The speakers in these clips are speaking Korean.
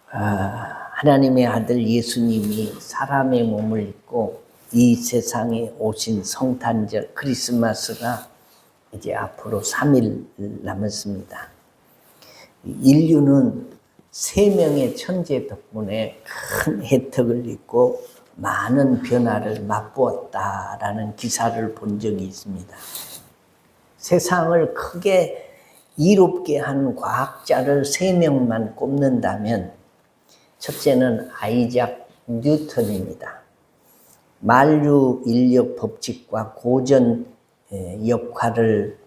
하나님의 아들 예수님이 사람의 몸을 입고 이 세상에 오신 성탄절 크리스마스가 이제 앞으로 3일 남았습니다. 인류는 3명의 천재 덕분에 큰 혜택을 입고 많은 변화를 맛보았다라는 기사를 본 적이 있습니다. 세상을 크게 이롭게 한 과학자를 3명만 꼽는다면 첫째는 아이작 뉴턴입니다. 만류 인력 법칙과 고전 역할을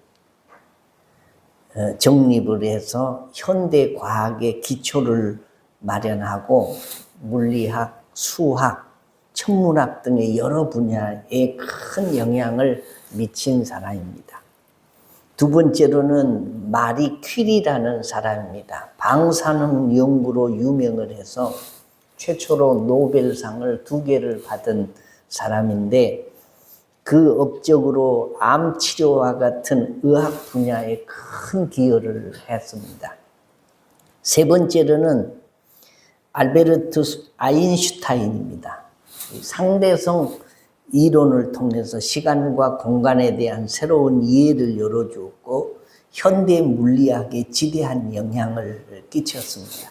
정립을 해서 현대 과학의 기초를 마련하고 물리학, 수학, 천문학 등의 여러 분야에 큰 영향을 미친 사람입니다. 두 번째로는 마리 퀴리라는 사람입니다. 방사능 연구로 유명을 해서 최초로 노벨상을 2개를 받은 사람인데 그 업적으로 암 치료와 같은 의학 분야에 큰 기여를 했습니다. 세 번째로는 알베르트 아인슈타인입니다. 상대성 이론을 통해서 시간과 공간에 대한 새로운 이해를 열어주었고 현대 물리학에 지대한 영향을 끼쳤습니다.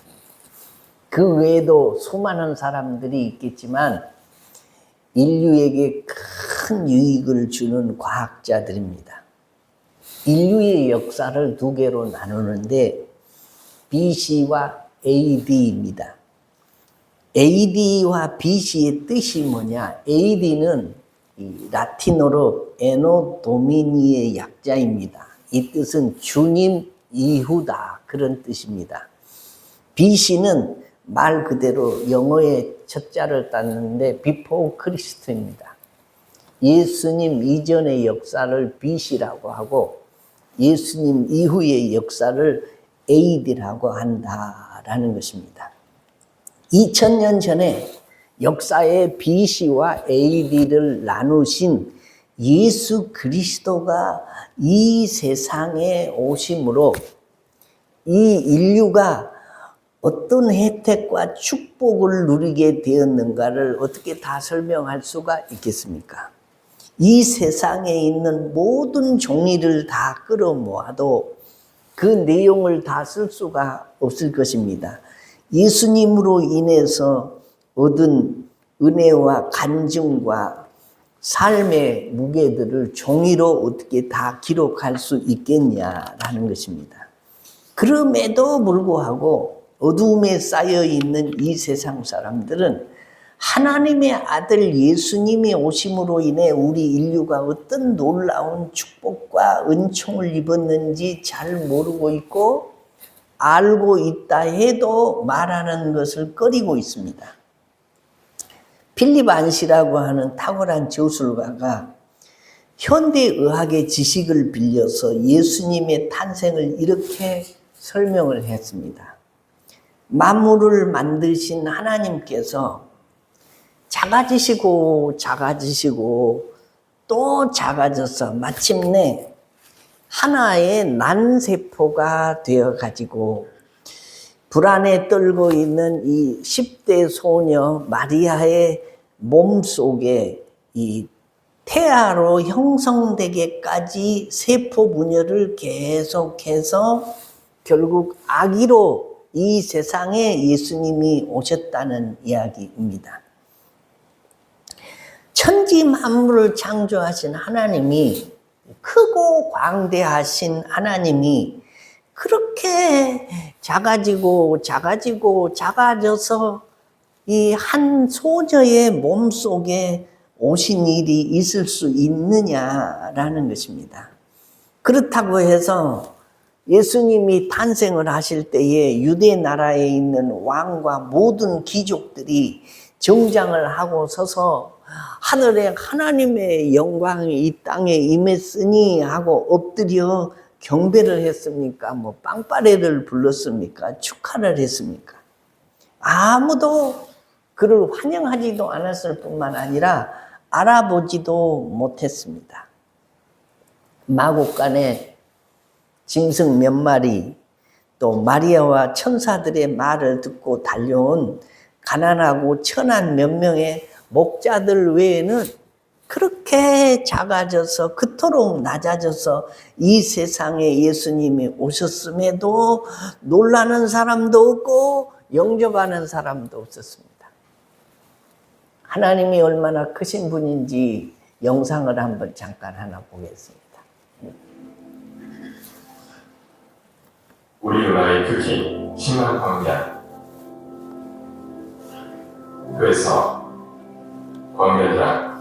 그 외에도 수많은 사람들이 있겠지만 인류에게 큰 유익을 주는 과학자들입니다. 인류의 역사를 2개로 나누는데 BC와 AD입니다. AD와 BC의 뜻이 뭐냐? AD는 라틴어로 에노 도미니의 약자입니다. 이 뜻은 주님 이후다 그런 뜻입니다. BC는 말 그대로 영어의 첫자를 땄는데 비포 크리스트입니다. 예수님 이전의 역사를 BC라고 하고 예수님 이후의 역사를 AD라고 한다라는 것입니다. 2000년 전에 역사의 BC와 AD를 나누신 예수 그리스도가 이 세상에 오심으로 이 인류가 어떤 혜택과 축복을 누리게 되었는가를 어떻게 다 설명할 수가 있겠습니까? 이 세상에 있는 모든 종이를 다 끌어모아도 그 내용을 다 쓸 수가 없을 것입니다. 예수님으로 인해서 얻은 은혜와 간증과 삶의 무게들을 종이로 어떻게 다 기록할 수 있겠냐라는 것입니다. 그럼에도 불구하고 어두움에 쌓여 있는 이 세상 사람들은 하나님의 아들 예수님이 오심으로 인해 우리 인류가 어떤 놀라운 축복과 은총을 입었는지 잘 모르고 있고 알고 있다 해도 말하는 것을 꺼리고 있습니다. 필립 안시라고 하는 탁월한 저술가가 현대의학의 지식을 빌려서 예수님의 탄생을 이렇게 설명을 했습니다. 만물을 만드신 하나님께서 작아지시고 작아지시고 또 작아져서 마침내 하나의 난세포가 되어가지고 불안에 떨고 있는 이 10대 소녀 마리아의 몸속에 이 태아로 형성되기까지 세포 분열을 계속해서 결국 아기로 이 세상에 예수님이 오셨다는 이야기입니다. 천지 만물을 창조하신 하나님이 크고 광대하신 하나님이 그렇게 작아지고 작아져서 이 한 소녀의 몸속에 오신 일이 있을 수 있느냐라는 것입니다. 그렇다고 해서 예수님이 탄생을 하실 때에 유대 나라에 있는 왕과 모든 귀족들이 정장을 하고 서서 하늘에 하나님의 영광이 이 땅에 임했으니 하고 엎드려 경배를 했습니까? 뭐 빵빠레를 불렀습니까? 축하를 했습니까? 아무도 그를 환영하지도 않았을 뿐만 아니라 알아보지도 못했습니다. 마곡간에 짐승 몇 마리, 또 마리아와 천사들의 말을 듣고 달려온 가난하고 천한 몇 명의 목자들 외에는 그렇게 작아져서 그토록 낮아져서 이 세상에 예수님이 오셨음에도 놀라는 사람도 없고 영접하는 사람도 없었습니다. 하나님이 얼마나 크신 분인지 영상을 한번 잠깐 하나 보겠습니다. 우리 은하의 크기 10만 광년. 그래서 광년이라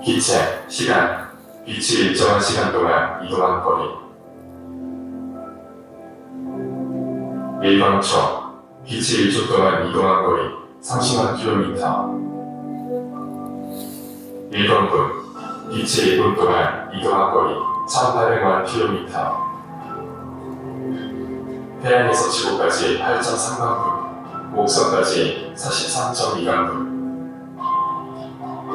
기체, 시간, 빛이 일정한 시간 동안 이동한 거리. 일광초, 빛이 1초 동안 이동한 거리 30만 킬로미터. 1분분, 빛이 1분 동안 이동한 거리 1800만 킬로미터. 태양에서 지구까지 8.3만 분, 목성까지 43.2만 분.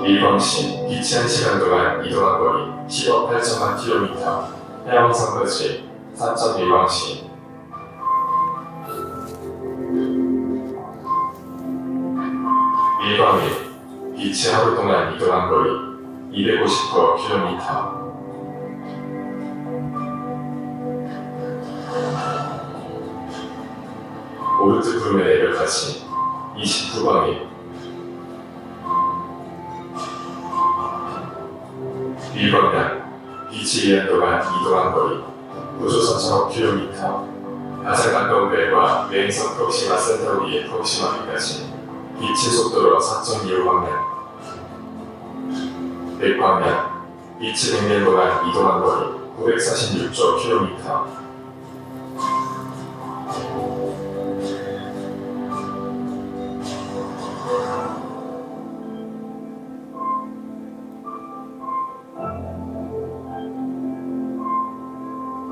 일광시, 빛이 1시간 동안 이동한 거리 10억 8천만 킬로미터. 해왕성까지 4.1광시. 일광일, 빛이 하루 동안 이동한 거리 250억 킬로미터. 오르트 구름의 레벨까지 29광일. 일광년, 빛이 2년 동안 이동한 거리 9조 4천억 킬로미터. 가장 가까운 별과 여행성 프록시마 센타우리의 프록시마비까지 빛의 속도로 4.25광년. 100광년, 빛이 100년 동안 이동한 거리 946조 킬로미터.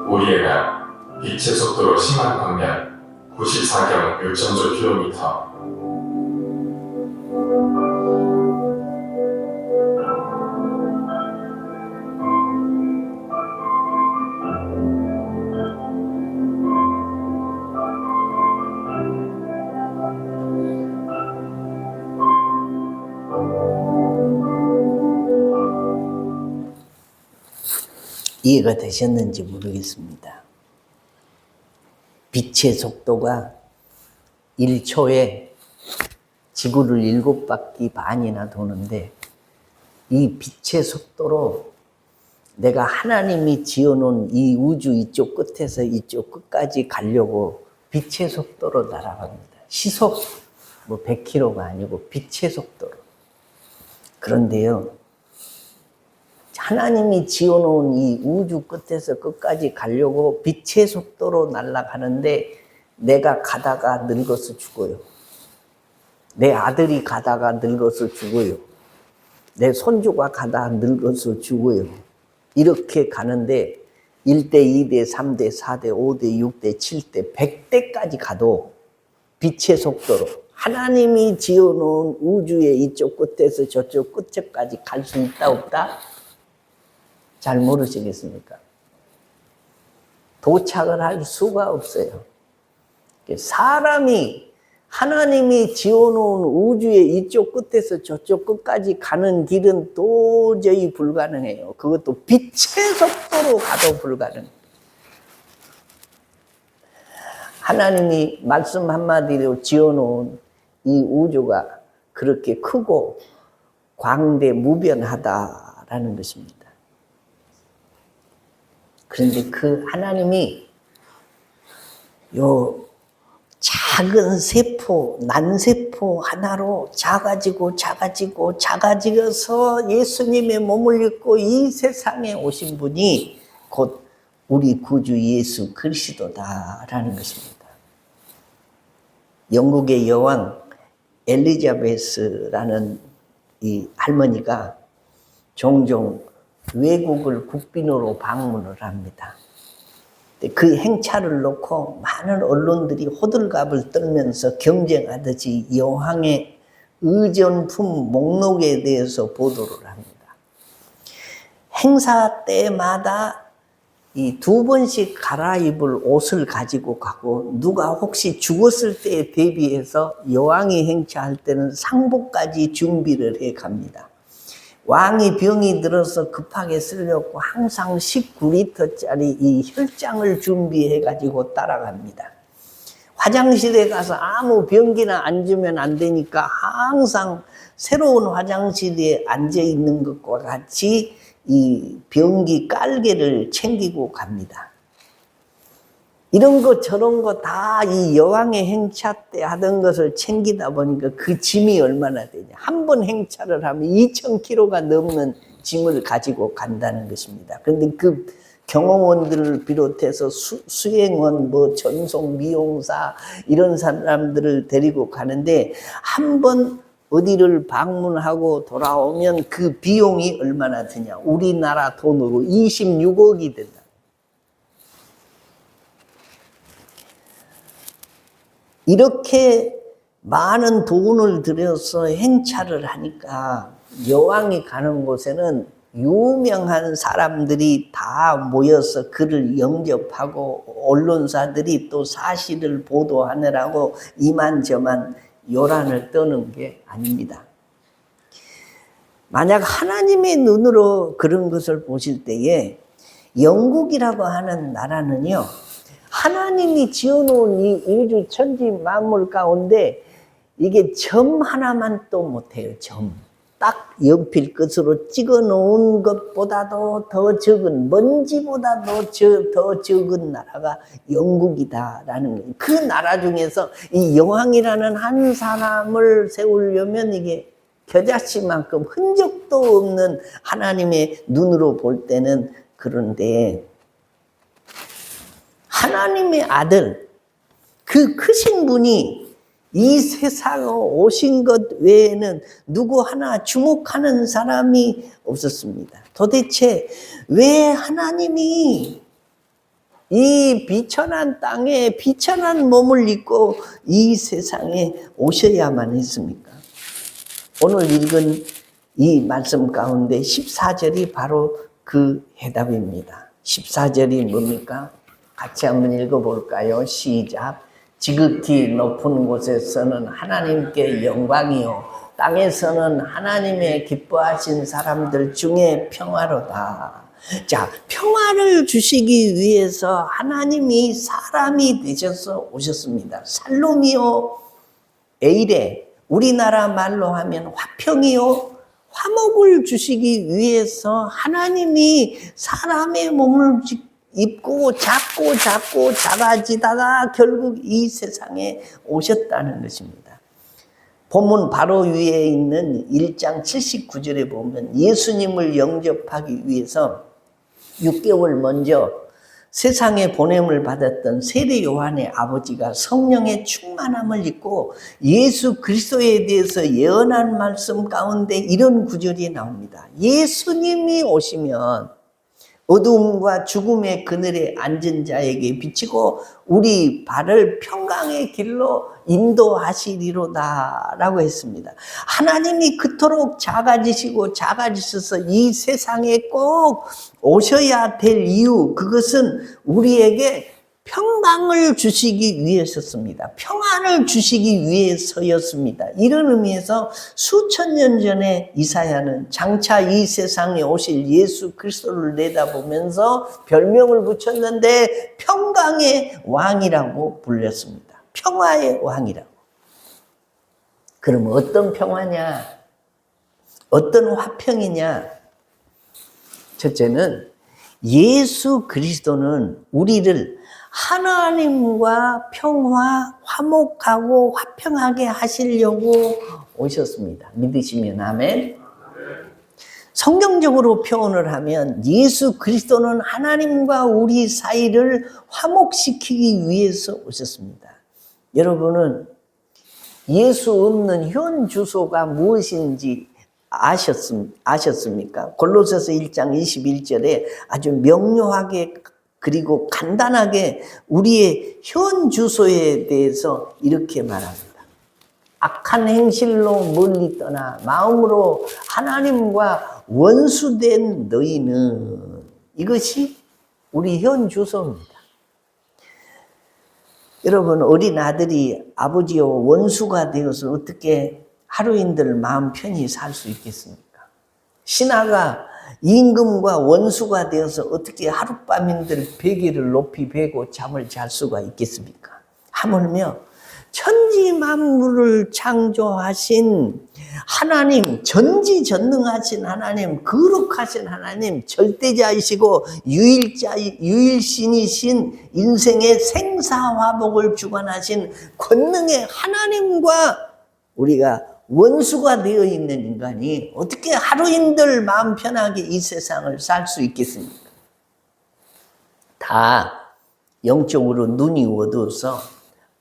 우리애가 빛의 속도로 10만 광년 94경 6천조 킬로미터. 이해가 되셨는지 모르겠습니다. 빛의 속도가 1초에 지구를 7바퀴 반이나 도는데 이 빛의 속도로 내가 하나님이 지어놓은 이 우주 이쪽 끝에서 이쪽 끝까지 가려고 빛의 속도로 날아갑니다. 시속 100km가 아니고 빛의 속도로. 그런데요, 하나님이 지어놓은 이 우주 끝에서 끝까지 가려고 빛의 속도로 날아가는데 내가 가다가 늙어서 죽어요. 내 아들이 가다가 늙어서 죽어요. 내 손주가 가다가 늙어서 죽어요. 이렇게 가는데 1대, 2대, 3대, 4대, 5대, 6대, 7대, 100대까지 가도 빛의 속도로 하나님이 지어놓은 우주의 이쪽 끝에서 저쪽 끝에까지 갈 수 있다 없다? 잘 모르시겠습니까? 도착을 할 수가 없어요. 사람이 하나님이 지어놓은 우주의 이쪽 끝에서 저쪽 끝까지 가는 길은 도저히 불가능해요. 그것도 빛의 속도로 가도 불가능해요. 하나님이 말씀 한마디로 지어놓은 이 우주가 그렇게 크고 광대무변하다라는 것입니다. 그런데 그 하나님이 요 작은 세포, 난세포 하나로 작아지고서 예수님의 몸을 입고 이 세상에 오신 분이 곧 우리 구주 예수 그리스도다라는 것입니다. 영국의 여왕 엘리자베스라는 이 할머니가 종종 외국을 국빈으로 방문을 합니다. 그 행차를 놓고 많은 언론들이 호들갑을 떨면서 경쟁하듯이 여왕의 의전품 목록에 대해서 보도를 합니다. 행사 때마다 이 2번씩 갈아입을 옷을 가지고 가고, 누가 혹시 죽었을 때에 대비해서 여왕이 행차할 때는 상복까지 준비를 해 갑니다. 왕이 병이 들어서 급하게 쓰려고 항상 19리터짜리 이 혈장을 준비해 가지고 따라갑니다. 화장실에 가서 아무 변기나 앉으면 안 되니까 항상 새로운 화장실에 앉아 있는 것과 같이 이 변기 깔개를 챙기고 갑니다. 이런 거 저런 거 다 이 여왕의 행차 때 하던 것을 챙기다 보니까 그 짐이 얼마나 되냐. 한 번 행차를 하면 2,000kg가 넘는 짐을 가지고 간다는 것입니다. 그런데 그 경호원들을 비롯해서 수행원, 뭐 전송, 미용사 이런 사람들을 데리고 가는데, 한 번 어디를 방문하고 돌아오면 그 비용이 얼마나 드냐. 우리나라 돈으로 26억이 된다. 이렇게 많은 돈을 들여서 행차를 하니까 여왕이 가는 곳에는 유명한 사람들이 다 모여서 그를 영접하고, 언론사들이 또 사실을 보도하느라고 이만저만 요란을 떠는 게 아닙니다. 만약 하나님의 눈으로 그런 것을 보실 때에, 영국이라고 하는 나라는요, 하나님이 지어놓은 이 우주 천지 만물 가운데 이게 점 하나만 또 못해요. 점. 딱 연필 끝으로 찍어 놓은 것보다도 더 적은, 먼지보다도 더 적은 나라가 영국이다라는 거예요. 그 나라 중에서 이 여왕이라는 한 사람을 세우려면 이게 겨자씨만큼 흔적도 없는 하나님의 눈으로 볼 때는 그런데, 하나님의 아들, 그 크신 분이 이 세상에 오신 것 외에는 누구 하나 주목하는 사람이 없었습니다. 도대체 왜 하나님이 이 비천한 땅에 비천한 몸을 입고 이 세상에 오셔야만 했습니까? 오늘 읽은 이 말씀 가운데 14절이 바로 그 해답입니다. 14절이 뭡니까? 같이 한번 읽어볼까요? 시작. 지극히 높은 곳에서는 하나님께 영광이요, 땅에서는 하나님의 기뻐하신 사람들 중에 평화로다. 자, 평화를 주시기 위해서 하나님이 사람이 되셔서 오셨습니다. 살롬이요, 에이레, 우리나라 말로 하면 화평이요, 화목을 주시기 위해서 하나님이 사람의 몸을 입고 작고 작아지다가 결국 이 세상에 오셨다는 것입니다. 본문 바로 위에 있는 1장 79절에 보면, 예수님을 영접하기 위해서 6개월 먼저 세상에 보냄을 받았던 세례 요한의 아버지가 성령의 충만함을 입고 예수 그리스도에 대해서 예언한 말씀 가운데 이런 구절이 나옵니다. 예수님이 오시면 어두움과 죽음의 그늘에 앉은 자에게 비치고 우리 발을 평강의 길로 인도하시리로다 라고 했습니다. 하나님이 그토록 작아지셔서 이 세상에 꼭 오셔야 될 이유, 그것은 우리에게 평강을 주시기 위해서였습니다. 평안을 주시기 위해서였습니다. 이런 의미에서 수천 년 전에 이사야는 장차 이 세상에 오실 예수 그리스도를 내다보면서 별명을 붙였는데 평강의 왕이라고 불렸습니다. 평화의 왕이라고. 그럼 어떤 평화냐? 어떤 화평이냐? 첫째는 예수 그리스도는 우리를 하나님과 평화, 화목하고 화평하게 하시려고 오셨습니다. 믿으시면 아멘. 성경적으로 표현을 하면 예수 그리스도는 하나님과 우리 사이를 화목시키기 위해서 오셨습니다. 여러분은 예수 없는 현 주소가 무엇인지 아셨습니까? 골로새서 1장 21절에 아주 명료하게 그리고 간단하게 우리의 현 주소에 대해서 이렇게 말합니다. 악한 행실로 멀리 떠나 마음으로 하나님과 원수된 너희는, 이것이 우리 현 주소입니다. 여러분, 어린 아들이 아버지와 원수가 되어서 어떻게 하루인들 마음 편히 살 수 있겠습니까? 신하가 임금과 원수가 되어서 어떻게 하룻밤인들 베개를 높이 베고 잠을 잘 수가 있겠습니까? 하물며 천지 만물을 창조하신 하나님, 전지전능하신 하나님, 거룩하신 하나님, 절대자이시고 유일신이신 인생의 생사화복을 주관하신 권능의 하나님과 우리가 원수가 되어 있는 인간이 어떻게 하루인들 마음 편하게 이 세상을 살 수 있겠습니까? 다 영적으로 눈이 어두워서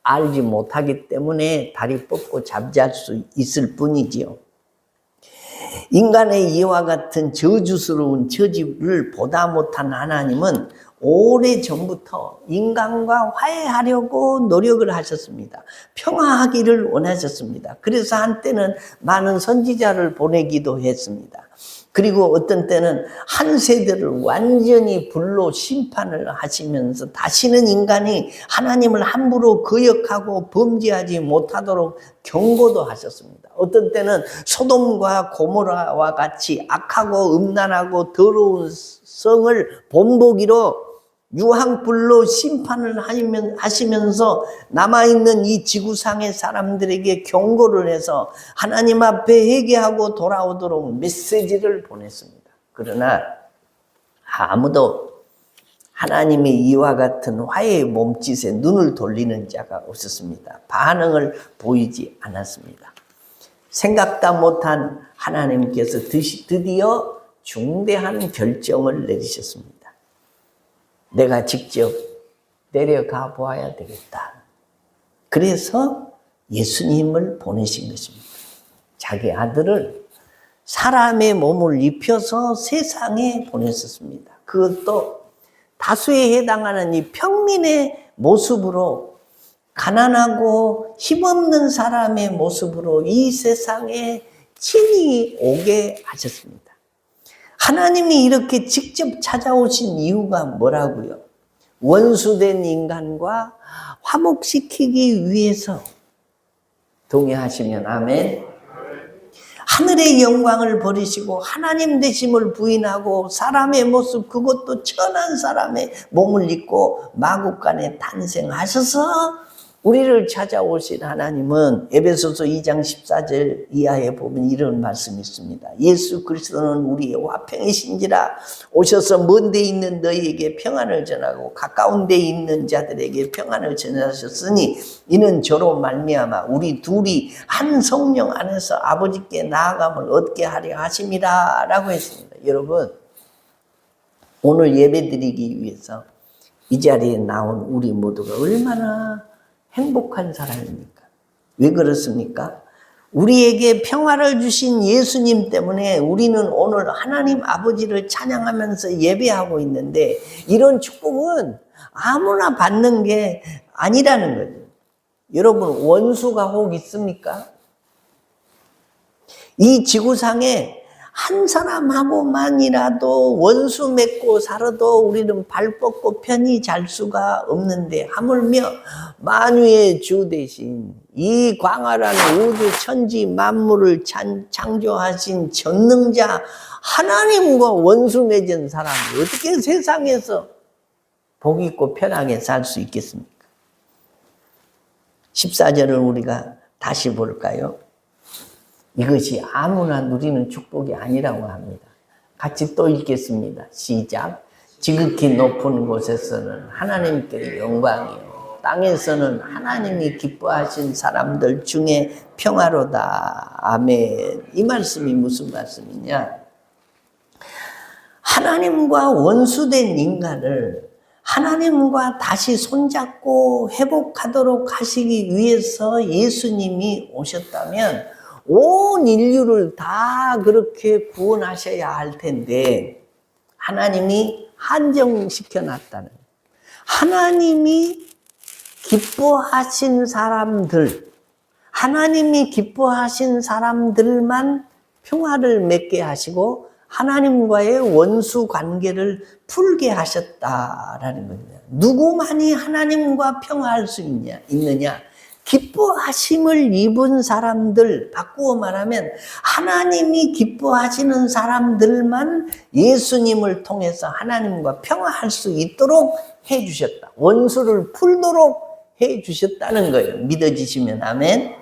알지 못하기 때문에 다리 뻗고 잠잘 수 있을 뿐이지요. 인간의 이와 같은 저주스러운 처지를 보다 못한 하나님은 오래전부터 인간과 화해하려고 노력을 하셨습니다. 평화하기를 원하셨습니다. 그래서 한때는 많은 선지자를 보내기도 했습니다. 그리고 어떤 때는 한 세대를 완전히 불로 심판을 하시면서 다시는 인간이 하나님을 함부로 거역하고 범죄하지 못하도록 경고도 하셨습니다. 어떤 때는 소돔과 고모라와 같이 악하고 음란하고 더러운 성을 본보기로 유황불로 심판을 하시면서 남아있는 이 지구상의 사람들에게 경고를 해서 하나님 앞에 회개하고 돌아오도록 메시지를 보냈습니다. 그러나 아무도 하나님의 이와 같은 화해의 몸짓에 눈을 돌리는 자가 없었습니다. 반응을 보이지 않았습니다. 생각도 못한 하나님께서 드디어 중대한 결정을 내리셨습니다. 내가 직접 내려가 보아야 되겠다. 그래서 예수님을 보내신 것입니다. 자기 아들을 사람의 몸을 입혀서 세상에 보냈었습니다. 그것도 다수에 해당하는 이 평민의 모습으로, 가난하고 힘없는 사람의 모습으로 이 세상에 친히 오게 하셨습니다. 하나님이 이렇게 직접 찾아오신 이유가 뭐라고요? 원수된 인간과 화목시키기 위해서. 동의하시면 아멘. 하늘의 영광을 버리시고 하나님 되심을 부인하고 사람의 모습, 그것도 천한 사람의 몸을 입고 마국간에 탄생하셔서 우리를 찾아오신 하나님은 에베소서 2장 14절 이하에 보면 이런 말씀이 있습니다. 예수 그리스도는 우리의 화평이신지라 오셔서 먼 데 있는 너희에게 평안을 전하고 가까운 데 있는 자들에게 평안을 전하셨으니 이는 저로 말미암아 우리 둘이 한 성령 안에서 아버지께 나아감을 얻게 하려 하심이라 라고 했습니다. 여러분, 오늘 예배드리기 위해서 이 자리에 나온 우리 모두가 얼마나 행복한 사람입니까? 왜 그렇습니까? 우리에게 평화를 주신 예수님 때문에 우리는 오늘 하나님 아버지를 찬양하면서 예배하고 있는데, 이런 축복은 아무나 받는 게 아니라는 거죠. 여러분, 원수가 혹 있습니까? 이 지구상에 한 사람하고만이라도 원수 맺고 살아도 우리는 발 뻗고 편히 잘 수가 없는데, 하물며 만유의 주 대신 이 광활한 우주 천지 만물을 창조하신 전능자 하나님과 원수 맺은 사람이 어떻게 세상에서 복 있고 편하게 살 수 있겠습니까? 14절을 우리가 다시 볼까요? 이것이 아무나 누리는 축복이 아니라고 합니다. 같이 또 읽겠습니다. 시작. 지극히 높은 곳에서는 하나님께 영광이요, 땅에서는 하나님이 기뻐하신 사람들 중에 평화로다. 아멘. 이 말씀이 무슨 말씀이냐? 하나님과 원수된 인간을 하나님과 다시 손잡고 회복하도록 하시기 위해서 예수님이 오셨다면 온 인류를 다 그렇게 구원하셔야 할 텐데, 하나님이 한정시켜 놨다는, 하나님이 기뻐하신 사람들, 하나님이 기뻐하신 사람들만 평화를 맺게 하시고 하나님과의 원수 관계를 풀게 하셨다라는 겁니다. 누구만이 하나님과 평화할 수 있느냐? 기뻐하심을 입은 사람들, 바꾸어 말하면 하나님이 기뻐하시는 사람들만 예수님을 통해서 하나님과 평화할 수 있도록 해주셨다. 원수를 풀도록 해주셨다는 거예요. 믿어지시면 아멘.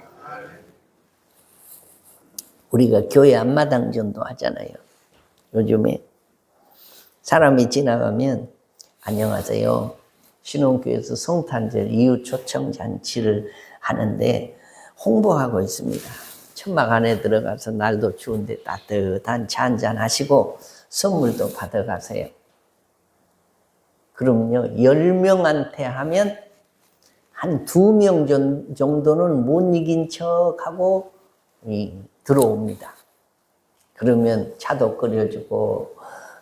우리가 교회 앞마당 전도 하잖아요. 요즘에 사람이 지나가면 안녕하세요. 신혼교회에서 성탄절 이웃 초청 잔치를 하는데 홍보하고 있습니다. 천막 안에 들어가서 날도 추운데 따뜻한 차 한잔 하시고 선물도 받아가세요. 그럼요, 10명한테 하면 한 2명 정도는 못 이긴 척하고 들어옵니다. 그러면 차도 끓여주고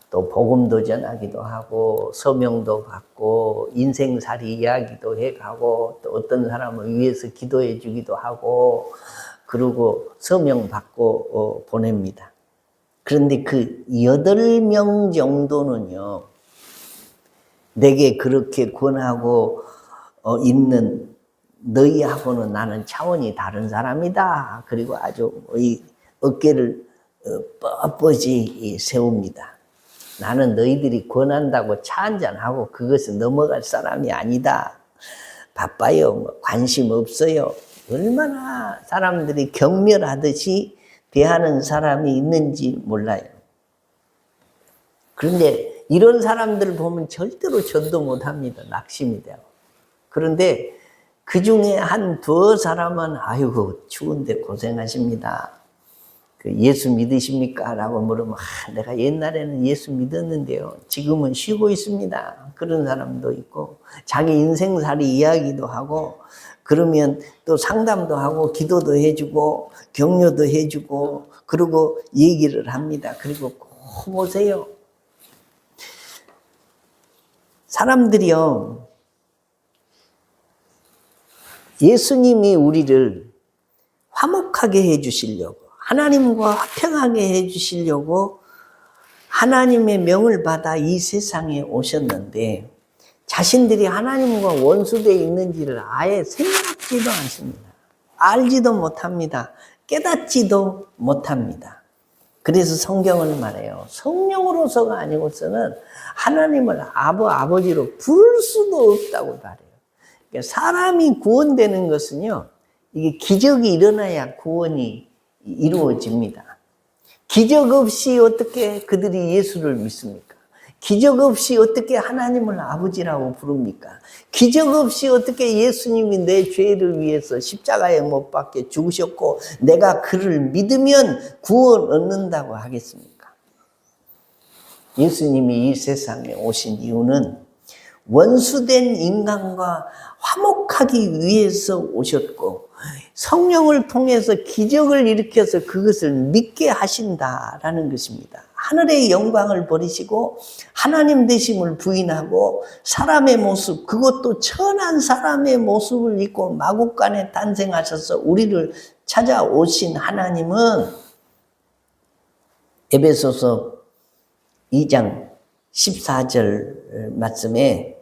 또 복음도 전하기도 하고 서명도 받고 인생살이 이야기도 해가고 또 어떤 사람을 위해서 기도해 주기도 하고 그리고 서명 받고 보냅니다. 그런데 그 8명 정도는요, 내게 그렇게 권하고 있는 너희하고는 나는 차원이 다른 사람이다. 그리고 아주 이 어깨를 뻣뻣이 세웁니다. 나는 너희들이 권한다고 차 한잔하고 그것을 넘어갈 사람이 아니다. 바빠요. 관심 없어요. 얼마나 사람들이 경멸하듯이 대하는 사람이 있는지 몰라요. 그런데 이런 사람들을 보면 절대로 전도 못합니다. 낙심이 되고. 그런데 그 중에 한 두어 사람은 아이고 추운데 고생하십니다. 그 예수 믿으십니까? 라고 물으면 내가 옛날에는 예수 믿었는데요. 지금은 쉬고 있습니다. 그런 사람도 있고 자기 인생살이 이야기도 하고 그러면 또 상담도 하고 기도도 해주고 격려도 해주고 그리고 얘기를 합니다. 그리고 꼭 보세요. 사람들이요. 예수님이 우리를 화목하게 해주시려고 하나님과 화평하게 해주시려고 하나님의 명을 받아 이 세상에 오셨는데 자신들이 하나님과 원수되어 있는지를 아예 생각지도 않습니다. 알지도 못합니다. 깨닫지도 못합니다. 그래서 성경은 말해요. 성령으로서가 아니고서는 하나님을 아버지로 부를 수도 없다고 말해요. 그러니까 사람이 구원되는 것은요, 이게 기적이 일어나야 구원이 이루어집니다. 기적 없이 어떻게 그들이 예수를 믿습니까? 기적 없이 어떻게 하나님을 아버지라고 부릅니까? 기적 없이 어떻게 예수님이 내 죄를 위해서 십자가에 못 박혀 죽으셨고 내가 그를 믿으면 구원 얻는다고 하겠습니까? 예수님이 이 세상에 오신 이유는 원수된 인간과 화목하기 위해서 오셨고 성령을 통해서 기적을 일으켜서 그것을 믿게 하신다라는 것입니다. 하늘의 영광을 버리시고 하나님 되심을 부인하고 사람의 모습, 그것도 천한 사람의 모습을 입고 마국간에 탄생하셔서 우리를 찾아오신 하나님은 에베소서 2장 14절 말씀에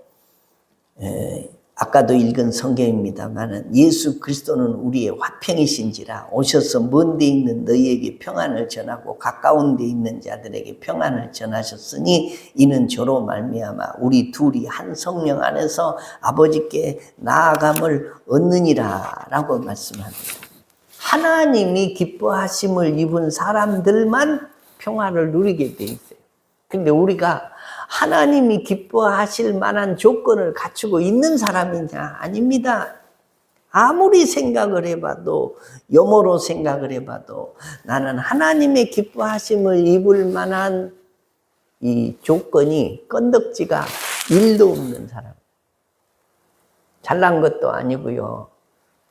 아까도 읽은 성경입니다만 예수 그리스도는 우리의 화평이신지라 오셔서 먼 데 있는 너희에게 평안을 전하고 가까운 데 있는 자들에게 평안을 전하셨으니 이는 저로 말미암아 우리 둘이 한 성령 안에서 아버지께 나아감을 얻느니라 라고 말씀합니다. 하나님이 기뻐하심을 입은 사람들만 평화를 누리게 돼 있어요. 근데 우리가 하나님이 기뻐하실 만한 조건을 갖추고 있는 사람이냐? 아닙니다. 아무리 생각을 해봐도 염호로 생각을 해봐도 나는 하나님의 기뻐하심을 입을 만한 이 조건이 건덕지가 1도 없는 사람. 잘난 것도 아니고요.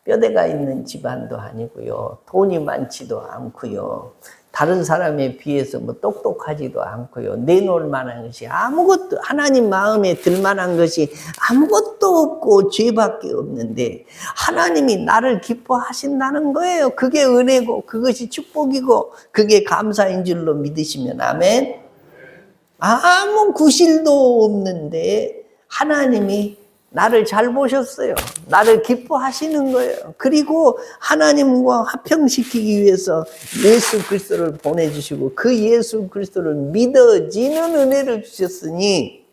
뼈대가 있는 집안도 아니고요. 돈이 많지도 않고요. 다른 사람에 비해서 뭐 똑똑하지도 않고요. 내놓을 만한 것이 아무것도, 하나님 마음에 들 만한 것이 아무것도 없고 죄밖에 없는데 하나님이 나를 기뻐하신다는 거예요. 그게 은혜고 그것이 축복이고 그게 감사인 줄로 믿으시면 아멘. 아무 구실도 없는데 하나님이 나를 잘 보셨어요. 나를 기뻐하시는 거예요. 그리고 하나님과 화평시키기 위해서 예수 그리스도를 보내주시고 그 예수 그리스도를 믿어지는 은혜를 주셨으니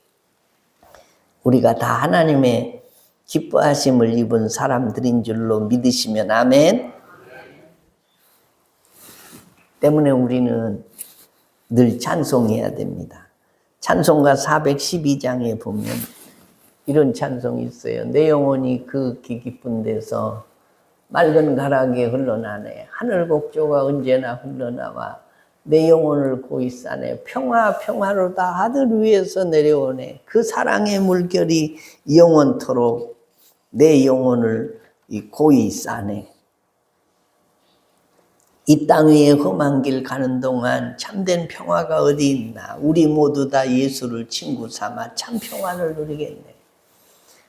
우리가 다 하나님의 기뻐하심을 입은 사람들인 줄로 믿으시면 아멘. 때문에 우리는 늘 찬송해야 됩니다. 찬송가 412장에 보면 이런 찬송이 있어요. 내 영혼이 극히 기쁜 데서 맑은 가락에 흘러나네. 하늘 곡조가 언제나 흘러나와 내 영혼을 고이 싸네. 평화 평화로다 하늘 위에서 내려오네. 그 사랑의 물결이 영원토록 내 영혼을 고이 싸네. 이 땅 위에 험한 길 가는 동안 참된 평화가 어디 있나. 우리 모두 다 예수를 친구 삼아 참 평화를 누리겠네.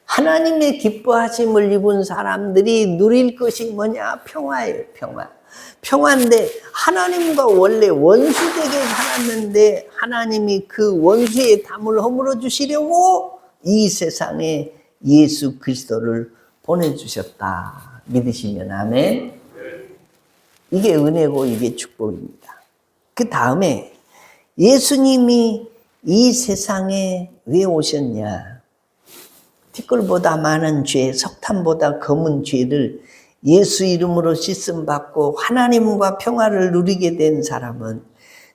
하나님의 기뻐하심을 입은 사람들이 누릴 것이 뭐냐? 평화예요. 평화. 평화인데 하나님과 원래 원수되게 살았는데 하나님이 그 원수의 담을 허물어 주시려고 이 세상에 예수 그리스도를 보내주셨다. 믿으시면 아멘. 이게 은혜고 이게 축복입니다. 그 다음에 예수님이 이 세상에 왜 오셨냐? 티끌보다 많은 죄, 석탄보다 검은 죄를 예수 이름으로 씻음 받고 하나님과 평화를 누리게 된 사람은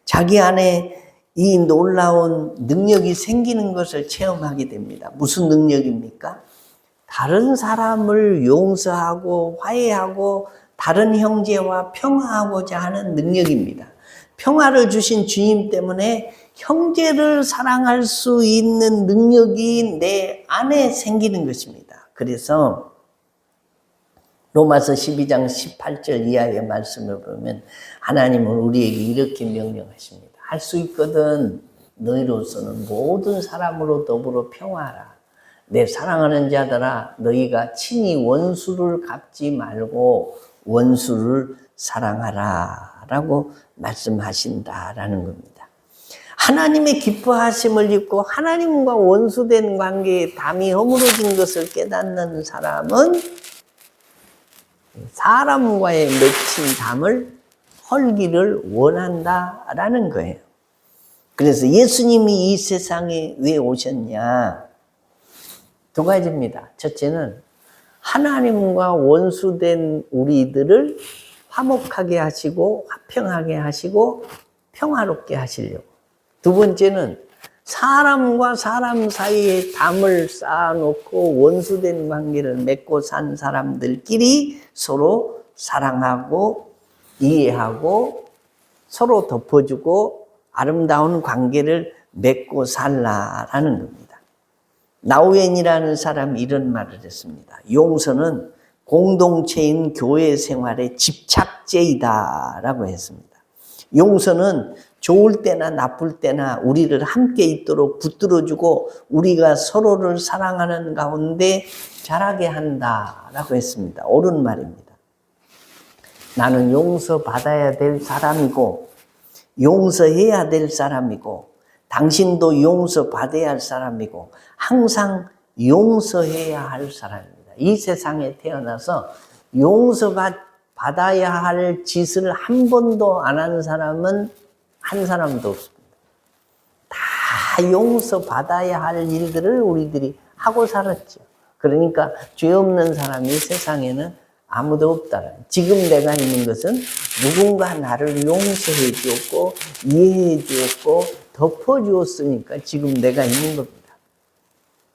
자기 안에 이 놀라운 능력이 생기는 것을 체험하게 됩니다. 무슨 능력입니까? 다른 사람을 용서하고 화해하고 다른 형제와 평화하고자 하는 능력입니다. 평화를 주신 주님 때문에 형제를 사랑할 수 있는 능력이 내 안에 생기는 것입니다. 그래서 로마서 12장 18절 이하의 말씀을 보면 하나님은 우리에게 이렇게 명령하십니다. 할 수 있거든 너희로서는 모든 사람으로 더불어 평화하라. 내 사랑하는 자들아 너희가 친히 원수를 갚지 말고 원수를 사랑하라 라고 말씀하신다라는 겁니다. 하나님의 기뻐하심을 입고 하나님과 원수된 관계에 담이 허물어진 것을 깨닫는 사람은 사람과의 맺힌 담을 헐기를 원한다라는 거예요. 그래서 예수님이 이 세상에 왜 오셨냐? 두 가지입니다. 첫째는 하나님과 원수된 우리들을 화목하게 하시고 화평하게 하시고 평화롭게 하시려고. 두 번째는 사람과 사람 사이에 담을 쌓아놓고 원수된 관계를 맺고 산 사람들끼리 서로 사랑하고 이해하고 서로 덮어주고 아름다운 관계를 맺고 살라라는 겁니다. 나우엔이라는 사람이 이런 말을 했습니다. 용서는 공동체인 교회 생활의 집착제이다라고 했습니다. 용서는 좋을 때나 나쁠 때나 우리를 함께 있도록 붙들어주고 우리가 서로를 사랑하는 가운데 자라게 한다라고 했습니다. 옳은 말입니다. 나는 용서받아야 될 사람이고 용서해야 될 사람이고 당신도 용서받아야 할 사람이고 항상 용서해야 할 사람입니다. 이 세상에 태어나서 용서받아야 할 짓을 한 번도 안 한 사람은 한 사람도 없습니다. 다 용서받아야 할 일들을 우리들이 하고 살았죠. 그러니까 죄 없는 사람이 세상에는 아무도 없다. 지금 내가 있는 것은 누군가 나를 용서해 주었고 이해해 주었고 덮어 주었으니까 지금 내가 있는 겁니다.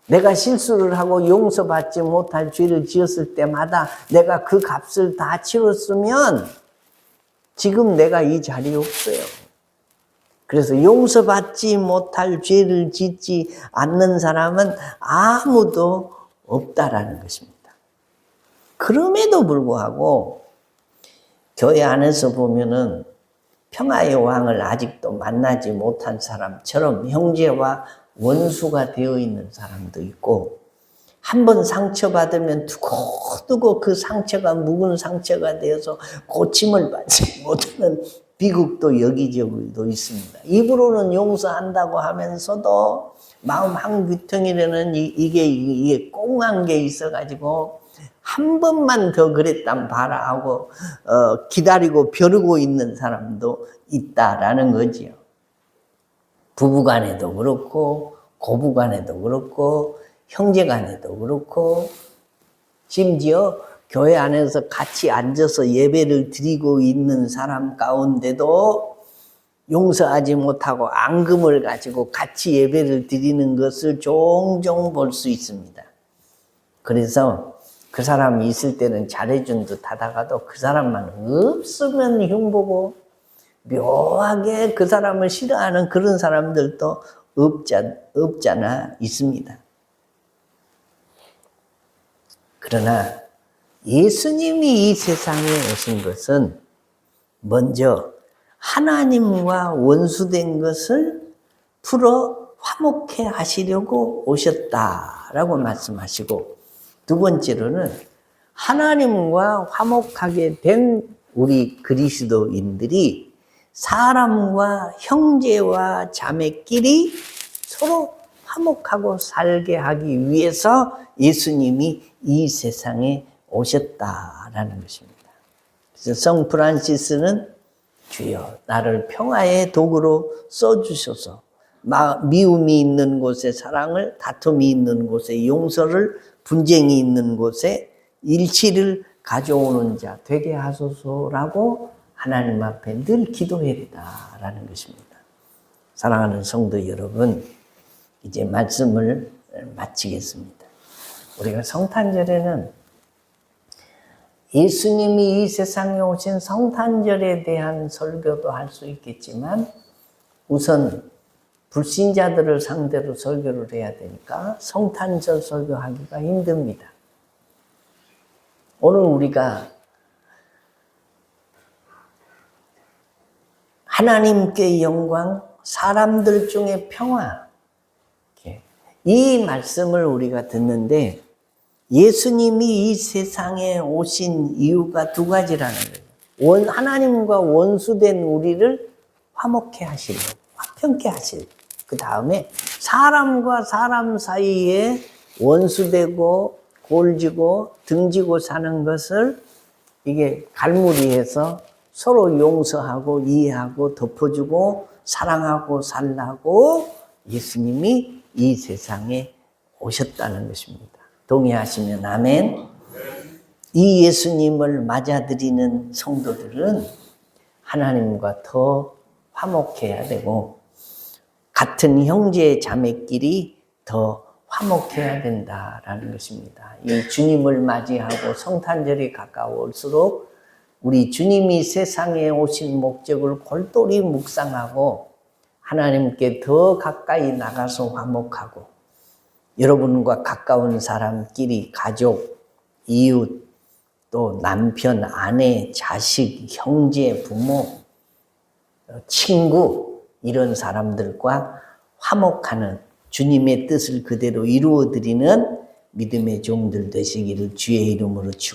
내가 실수를 하고 용서받지 못할 죄를 지었을 때마다 내가 그 값을 다 치렀으면 지금 내가 이 자리에 없어요. 그래서 용서받지 못할 죄를 짓지 않는 사람은 아무도 없다라는 것입니다. 그럼에도 불구하고 교회 안에서 보면은 평화의 왕을 아직도 만나지 못한 사람처럼 형제와 원수가 되어 있는 사람도 있고 한 번 상처받으면 두고두고 그 상처가 묵은 상처가 되어서 고침을 받지 못하는 비극도 여기저기도 있습니다. 입으로는 용서한다고 하면서도 마음 한귀퉁이라는 이게 꽁한 게 있어가지고 한 번만 더 그랬단 봐라 하고 기다리고 벼르고 있는 사람도 있다라는 거지요. 부부간에도 그렇고 고부간에도 그렇고 형제간에도 그렇고 심지어 교회 안에서 같이 앉아서 예배를 드리고 있는 사람 가운데도 용서하지 못하고 앙금을 가지고 같이 예배를 드리는 것을 종종 볼 수 있습니다. 그래서 그 사람이 있을 때는 잘해준 듯 하다가도 그 사람만 없으면 흉보고 묘하게 그 사람을 싫어하는 그런 사람들도 없잖아 있습니다. 그러나 예수님이 이 세상에 오신 것은 먼저 하나님과 원수된 것을 풀어 화목해 하시려고 오셨다라고 말씀하시고, 두 번째로는 하나님과 화목하게 된 우리 그리스도인들이 사람과 형제와 자매끼리 서로 화목하고 살게 하기 위해서 예수님이 이 세상에 오셨다라는 것입니다. 그래서 성 프란시스는 주여 나를 평화의 도구로 써주셔서 미움이 있는 곳에 사랑을, 다툼이 있는 곳에 용서를, 분쟁이 있는 곳에 일치를 가져오는 자 되게 하소서라고 하나님 앞에 늘 기도했다라는 것입니다. 사랑하는 성도 여러분, 이제 말씀을 마치겠습니다. 우리가 성탄절에는 예수님이 이 세상에 오신 성탄절에 대한 설교도 할 수 있겠지만 우선 불신자들을 상대로 설교를 해야 되니까 성탄절 설교하기가 힘듭니다. 오늘 우리가 하나님께 영광, 사람들 중에 평화, 이 말씀을 우리가 듣는데 예수님이 이 세상에 오신 이유가 두 가지라는 거예요. 하나님과 원수된 우리를 화목해 하시려고, 화평케 하시려고. 그 다음에 사람과 사람 사이에 원수되고 골지고 등지고 사는 것을 이게 갈무리해서 서로 용서하고 이해하고 덮어주고 사랑하고 살라고 예수님이 이 세상에 오셨다는 것입니다. 동의하시면 아멘. 이 예수님을 맞아들이는 성도들은 하나님과 더 화목해야 되고 같은 형제 자매끼리 더 화목해야 된다라는 것입니다. 이 주님을 맞이하고 성탄절이 가까울수록 우리 주님이 세상에 오신 목적을 골똘히 묵상하고 하나님께 더 가까이 나가서 화목하고 여러분과 가까운 사람끼리 가족, 이웃, 또 남편, 아내, 자식, 형제, 부모, 친구 이런 사람들과 화목하는 주님의 뜻을 그대로 이루어드리는 믿음의 종들 되시기를 주의 이름으로 축원합니다.